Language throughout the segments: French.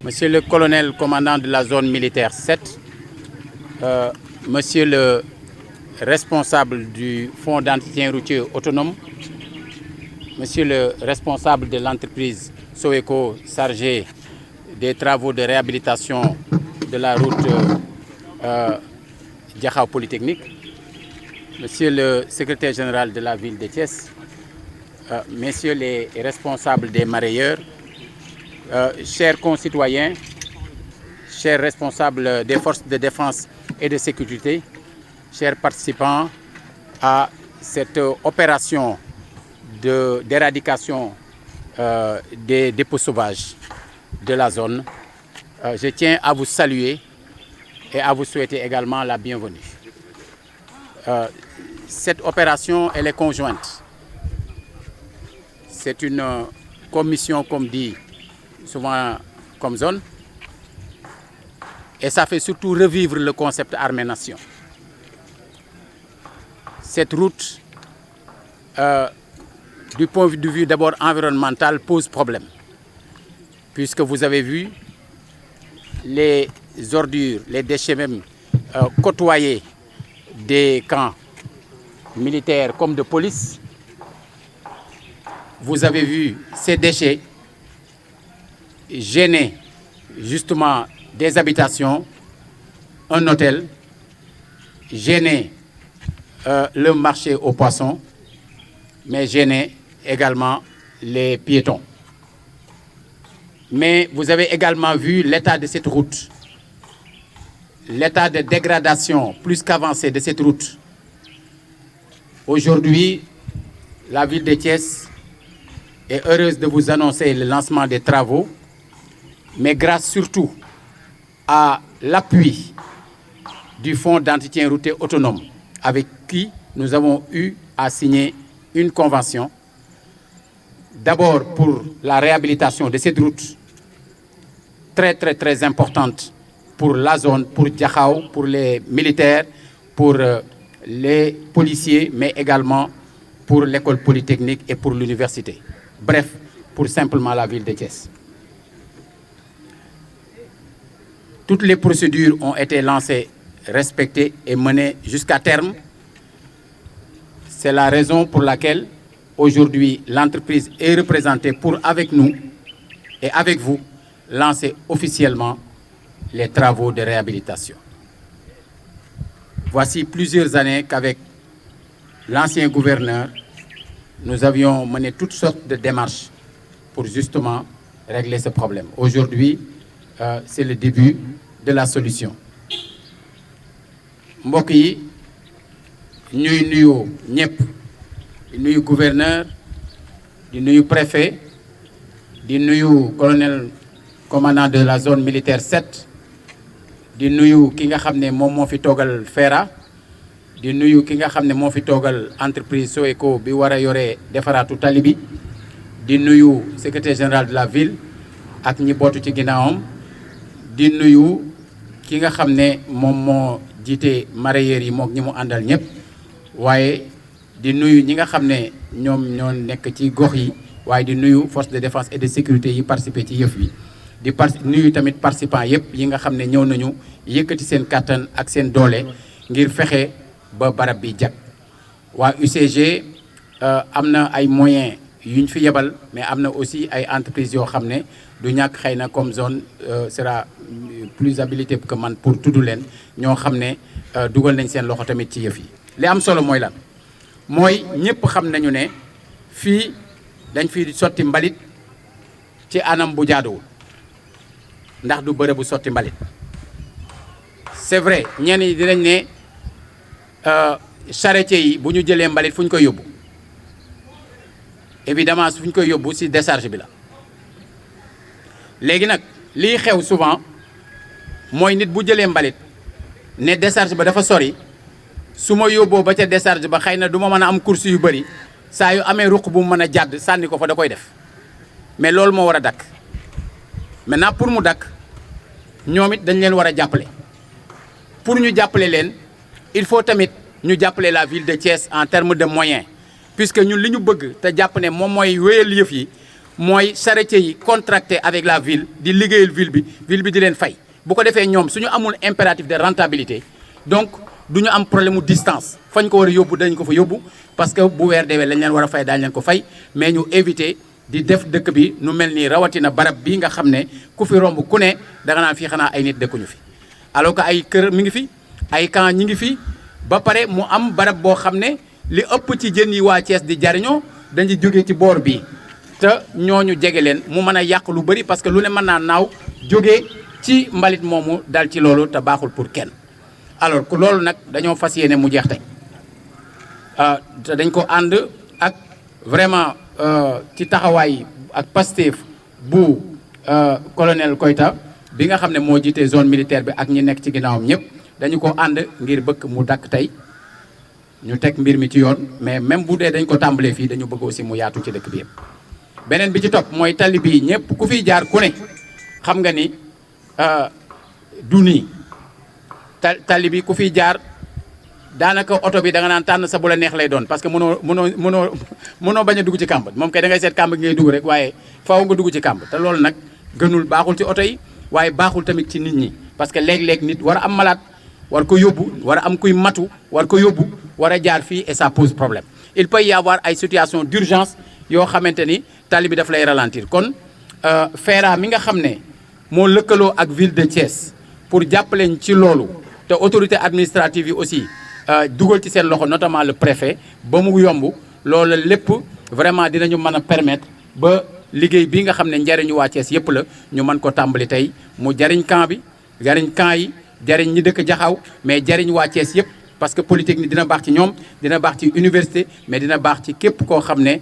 Monsieur le colonel commandant de la zone militaire 7, Monsieur le responsable du fonds d'entretien routier autonome, Monsieur le responsable de l'entreprise Soweco chargé des travaux de réhabilitation de la route Diakhao Polytechnique, Monsieur le secrétaire général de la ville de Thiès, Messieurs les responsables des mareyeurs, chers concitoyens, chers responsables des forces de défense et de sécurité, chers participants à cette opération d'éradication des dépôts sauvages de la zone, je tiens à vous saluer et à vous souhaiter également la bienvenue. Cette opération, elle est conjointe. C'est une commission, comme dit souvent comme zone, et ça fait surtout revivre le concept armée-nation. Cette route, du point de vue d'abord environnemental, pose problème, puisque vous avez vu les ordures, les déchets même côtoyer des camps militaires comme de police. Vous avez vu ces déchets gêner justement des habitations, un hôtel, gêner le marché aux poissons, mais gêner également les piétons. Mais vous avez également vu l'état de cette route, l'état de dégradation plus qu'avancé de cette route. Aujourd'hui, la ville de Thiès est heureuse de vous annoncer le lancement des travaux, mais grâce surtout à l'appui du fonds d'entretien routier autonome, avec qui nous avons eu à signer une convention, d'abord pour la réhabilitation de cette route très importante pour la zone, pour Diakhao, pour les militaires, pour les policiers, mais également pour l'école polytechnique et pour l'université. Bref, pour simplement la ville de Thiès. Toutes les procédures ont été lancées, respectées et menées jusqu'à terme. C'est la raison pour laquelle aujourd'hui l'entreprise est représentée pour, avec nous et avec vous, lancer officiellement les travaux de réhabilitation. Voici plusieurs années qu'avec l'ancien gouverneur, nous avions mené toutes sortes de démarches pour justement régler ce problème. Aujourd'hui, c'est le début de la solution. mbokk yi ñuy nuyu ñëpp di nuyu gouverneur di nuyu préfet di nuyu colonel commandant de la zone militaire 7 di nuyu ki nga xam ne moom moo fi toogal FERA di nuyu ki nga xam ne moo fi toogal entreprise Soweco bi war a yore defaraatu tali bi di nuyu secrétaire général de la ville ak ñi bootu ci ginnaawam di nuyu ki nga xam ne moom moo jiite mareyeurs yi mook ñi mu àndal ñëpp waaye di nuyu ñi nga xam ne ñoom ñoo nekk ci gox yi waaye di nuyu force de défense et de sécurité yi participer ci yëf yi di nuyu tamit participants yëpp yi nga xam ne ñëw nañu yëkkati seen kàttan ak seen doole ngir fexe ba barab bi jag. waa UCG am na ay moyens yuñ fi yebal, mais am na aussi ay entreprises yoo xam ne du ñàkk xëy na comme zone sera plus habilité que man pour tudd leen ñoo xam ne dugal nañ seen loxo tamit ci yëf yi. li am solo mooy lan mooy ñëpp xam nañu ne fii dañ fi sotti mbalit ci anam bu jaaduwul ndax du bërëb bu sotti mbalit. c'est vrai ñenn ñi dinañ ne charretier yi bu ñu jëlee mbalit fu ñu koy yóbbu évidemment fu ñu koy yóbbu ci décharge bi la. léegi nag lii xew souvent mooy nit bu jëlee mbalit ne décharge ba dafa sori su ma yóbboo ba ca décharge ba xëy na du ma mën a am course yu bëri saa yu amee ruq bu mu mën a jàdd sànni ko fa da koy def mais loolu moo war a dakk. maintenant pour mu dakk ñoom it dañ leen war a jàppale pour ñu jàppale leen il faut tamit ñu jàppale la ville de Thiès en termes de moyens puisque ñun li ñu bëgg te jàpp ne moom mooy wéyal yëf yi mooy charretier yi contracté avec la ville di liggéeyal ville bi di leen fay bu ko defee ñoom suñu amul impératif de rentabilité donc du ñu am problème mu distance fañ ko war a yóbbu dañ ko fa yóbbu parce que bu weer deewee lañ leen war a fay daañu leen ko fay mais ñu éviter di def dëkk bi nu mel nii rawatina barab bii nga xam ne ku fi romb ku ne danga naan fii xanaa ay nit dëkkuñu fi alors que ay kër mi ngi fi ay camp ñi ngi fi ba pare mu am barab boo xam ne li ëpp ci jën yi waa Thiès di jariñoo dañuy jóge ci boor bi te ñooñu jege leen mu mën a yàq lu bëri parce que lu ne mën naa naaw jóge ci mbalit moomu dal ci loolu te baaxul pour kenn alors que loolu nag dañoo fas yéene mu jeex tey te dañ ko ànd ak vraiment ci taxawaay ak Pastef bu colonel Koita bi nga xam ne moo jiite zone militaire bi ak ñi nekk ci ginnaawam ñëpp dañu ko ànd ngir bëgg mu dakk tey ñu teg mbir mi ci yoon mais même bu dee dañ ko tàmbalee fii dañu bëgg aussi mu yaatu ci dëkk bi yëpp. beneen bi ci topp mooy tali bii ñëpp ku fiy jaar ku ne xam nga ni du nii tali bi ku fiy jaar daanaka oto bi da nga naan tànn sa bu la neex lay doon parce que mënoo bañ a dugg ci kàmb moom kay da ngay seet kàmb gi ngay dugg rek waaye faaw nga dugg ci kàmb te loolu nag gënul baaxul ci oto yi waaye baaxul tamit ci nit ñi parce que léeg-léeg nit war a am malade war ko yóbbu war a am kuy matu war ko yóbbu war a jaar fii et ça pose problème il peut y avoir ay situation d'urgence yoo xamante ni tali bi daf lay ralentir kon FERA mi nga xam ne moo lëkkaloo ak ville de Thiès pour jàppaleñ ci loolu te autorité administrative yi aussi dugal ci seen loxo notamment le préfet ba mu yomb loolu lépp vraiment dinañu mën a permettre ba liggéey bi nga xam ne njariñu waa Thiès yëpp la ñu mën ko tàmbali tey mu jariñ camp bi jariñ camp yi jariñ ñi dëkk Jaxaw mais jariñ waa Thiès yëpp parce que polytechnique dina baax ci ñoom dina baax ci université mais dina baax ci képp koo xam ne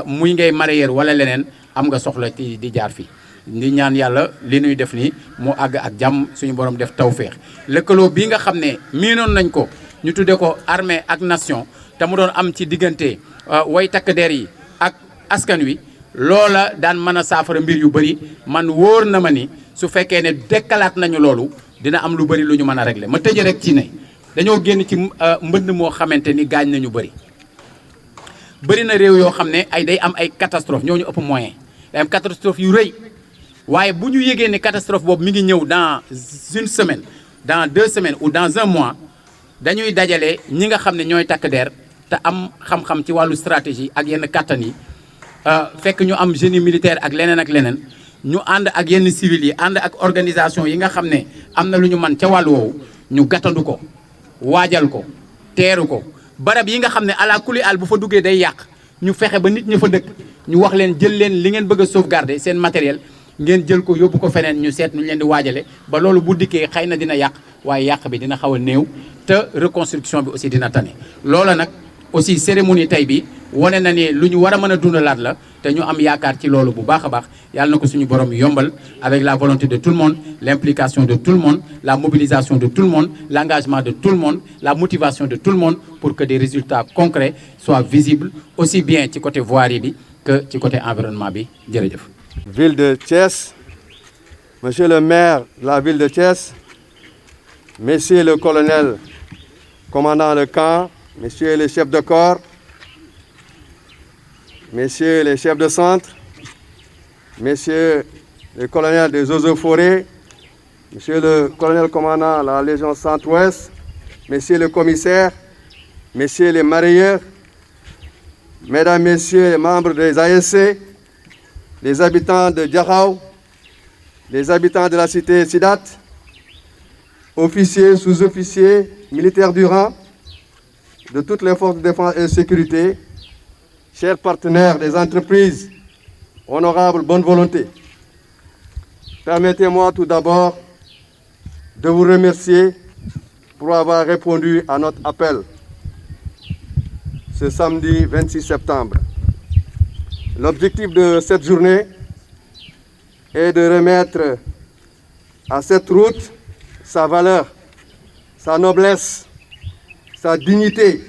muy ngay mareyeur wala leneen am nga soxla ci di jaar fii di ñaan yàlla li ñuy def nii mu àgg ak jàmm suñu borom def tawféex lëkkaloo bii nga xam ne miinoon nañ ko ñu tuddee ko armée ak nation te mu doon am ci diggante way takk der yi ak askan wi loola daan mën a saafara mbir yu bëri man wóor na ma ni su fekkee ne dekkalaat nañu loolu dina am lu bëri lu ñu mën a régler ma tëje rek ci ne dañoo génn ci mbënd moo xamante ni gaañ nañu bëri na réew yoo xam ne day am ay catastrophe ñoo ñu ëpp moyen day am catastrophe yu rëy waaye bu ñu yégee ne catastrophe boobu mi ngi ñëw dans une semaine dans 2 semaines ou dans 1 mois dañuy dajale ñi nga xam ne ñooy takk der te am xam-xam ci wàllu stratégie ak yenn kàttan yi fekk ñu am génie militaire ak leneen ñu ànd ak yenn civil yi ànd ak organisation yi nga xam ne am na lu ñu man ca wàllu woowu ñu gàttandu ko waajal ko teeru ko barab yi nga xam ne ala kuli al bu fa duggee day yàq ñu fexe ba nit ñi fa dëkk ñu wax leen jël leen li ngeen bëgg a sauvegarder seen matériel ngeen jël ko yóbbu ko feneen ñu seet nu ñu leen di waajale ba loolu bu dikkee xëy na dina yàq waaye yàq bi dina xaw a néew te reconstruction bi aussi dina tane loola nag aussi cérémonie tey bi wane na ni lu ñu war a mën a dundalaat la te ñu am yaakaar ci loolu bu baax a baax yàlla na ko suñu borom yombal avec la volonté de tout le monde l'implication de tout le monde la mobilisation de tout le monde l'engagement de tout le monde la motivation de tout le monde pour que des résultats concrets soient visibles aussi bien ci côté voirie bi que ci côté environnement bi jërëjëf. Ville de Thiès, monsieur le maire de la ville de Thiès, messieurs le colonel commandant le camp, messieurs les chefs de corps, messieurs les chefs de centre, messieurs les colonels des eaux et forêts, monsieur le colonel commandant la Légion Centre-Ouest, messieurs les commissaires, messieurs les mareyeurs, mesdames, messieurs les membres des ASC, les habitants de Jaxaw, les habitants de la cité Sidat, officiers, sous-officiers, militaires du rang, de toutes les forces de défense et de sécurité, chers partenaires des entreprises, honorables bonne volonté, permettez-moi tout d'abord de vous remercier pour avoir répondu à notre appel ce samedi 26 septembre. L'objectif de cette journée est de remettre à cette route sa valeur, sa noblesse, sa dignité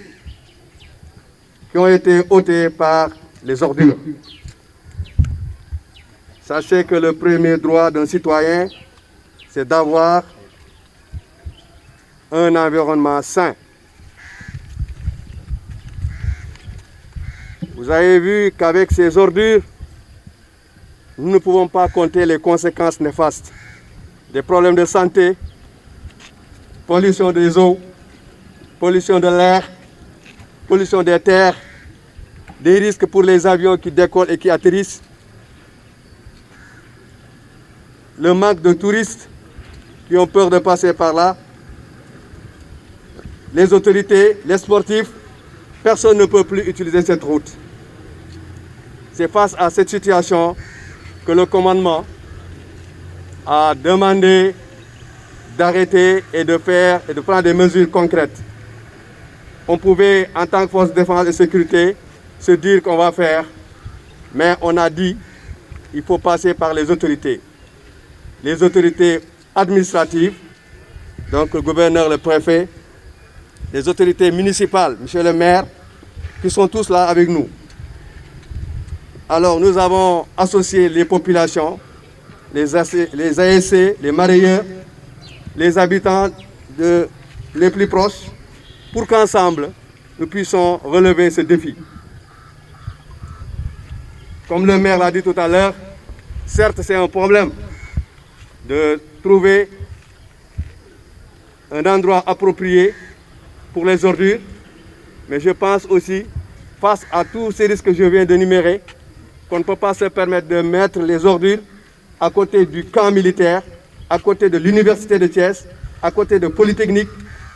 qui ont été ôtées par les ordures. Sachez que le premier droit d'un citoyen, c'est d'avoir un environnement sain. Vous avez vu qu'avec ces ordures, nous ne pouvons pas compter les conséquences néfastes. Des problèmes de santé, pollution des eaux, pollution de l'air, pollution des terres, des risques pour les avions qui décollent et qui atterrissent, le manque de touristes qui ont peur de passer par là, les autorités, les sportifs, personne ne peut plus utiliser cette route. C'est face à cette situation que le commandement a demandé d'arrêter et de prendre des mesures concrètes. On pouvait, en tant que force de défense et sécurité, se dire qu'on va faire, mais on a dit qu'il faut passer par les autorités administratives, donc le gouverneur, le préfet, les autorités municipales, monsieur le maire, qui sont tous là avec nous. Alors nous avons associé les populations, les ASC, les marailleurs, les habitants les plus proches, pour qu'ensemble, nous puissions relever ce défi. Comme le maire l'a dit tout à l'heure, certes c'est un problème de trouver un endroit approprié pour les ordures, mais je pense aussi, face à tous ces risques que je viens d'énumérer, qu'on ne peut pas se permettre de mettre les ordures à côté du camp militaire, à côté de l'université de Thiès, à côté de Polytechnique,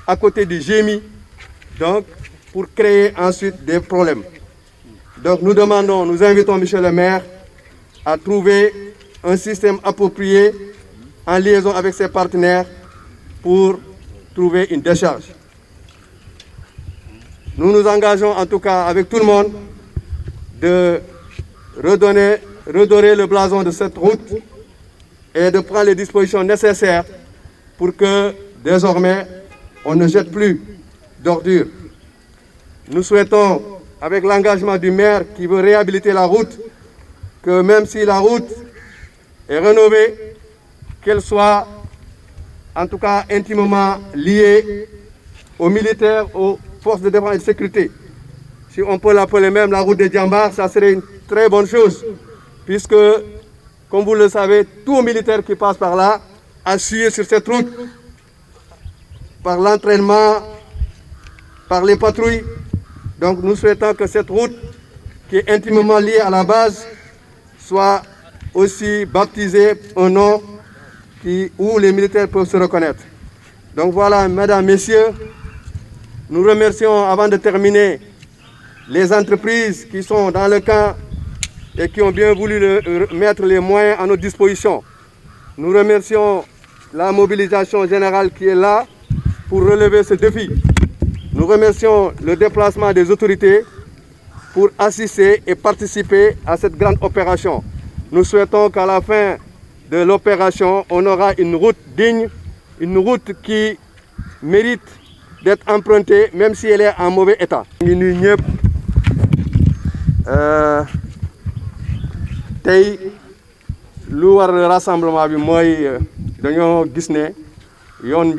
à côté du GMI, donc pour créer ensuite des problèmes. Donc nous invitons monsieur le maire à trouver un système approprié en liaison avec ses partenaires pour trouver une décharge. Nous nous engageons en tout cas avec tout le monde de redorer le blason de cette route et de prendre les dispositions nécessaires pour que désormais on ne jette plus d'ordures. Nous souhaitons, avec l'engagement du maire qui veut réhabiliter la route, que même si la route est rénovée, qu'elle soit en tout cas intimement liée aux militaires, aux forces de défense et de sécurité. Si on peut l'appeler même la route des Djambars, ça serait une très bonne chose, puisque, comme vous le savez, tout militaire qui passe par là a suivi sur cette route, par l'entraînement, par les patrouilles. Donc nous souhaitons que cette route, qui est intimement liée à la base, soit aussi baptisée un nom où les militaires peuvent se reconnaître. Donc voilà, mesdames, messieurs, nous remercions, avant de terminer, les entreprises qui sont dans le camp et qui ont bien voulu mettre les moyens à notre disposition. Nous remercions la mobilisation générale qui est là pour relever ce défi. Nous remercions le déplacement des autorités pour assister et participer à cette grande opération. Nous souhaitons qu'à la fin de l'opération, on aura une route digne, une route qui mérite d'être empruntée, même si elle est en mauvais état. Tey lu war rassemblement bi mooy dañoo gis ne yoon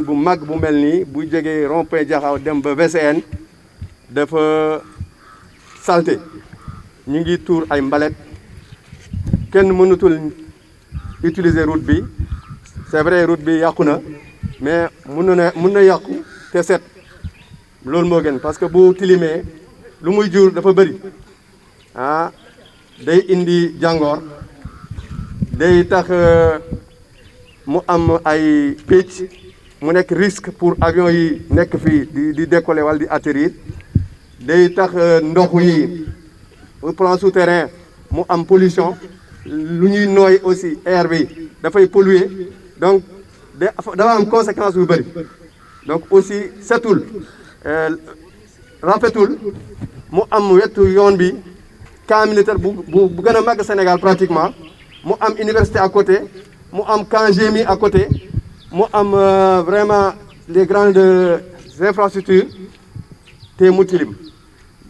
bu mag bu mel nii bu jógee rond-point Diakhao dem ba VCN dafa salté ñu ngi tuur ay mbalet kenn mënatul utiliser route bi. C'est vrai route bi yàqu na mais mun na yàqu te set loolu moo gën, parce que bu tilimee lu muy jur dafa bëri day indi jàngoor, day tax mu am ay picc, mu nekk risque pour avion yi nekk fii di décoller wala di atterrir, day tax ndox yi au plan souterrain mu am pollution, lu ñuy nooy aussi air bi dafay polluer, donc dafa am conséquence yu bëri. Donc aussi setul rafetul mu am wetu yoon bi camp militaire bu gën a màgg Sénégal pratiquement, mu am université à côté, mu am camp GMI à côté, mu am vraiment les grandes infrastructures te mu tilim.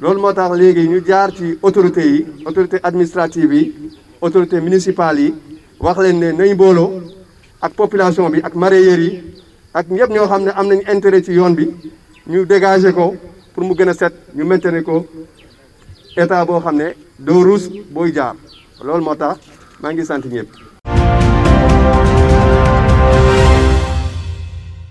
Loolu moo tax léegi ñu jaar ci autorités administratives yi, autorités municipales yi, wax leen ne nañ booloo ak population bi ak mareyeurs yi ak ñëpp ñoo xam ne am nañ intérêt ci yoon bi, ñu dégager ko pour mu gën a set, ñu maintenir ko état boo xam ne doo ruus booy jaar. Loolu moo tax maa ngi sant ñëpp.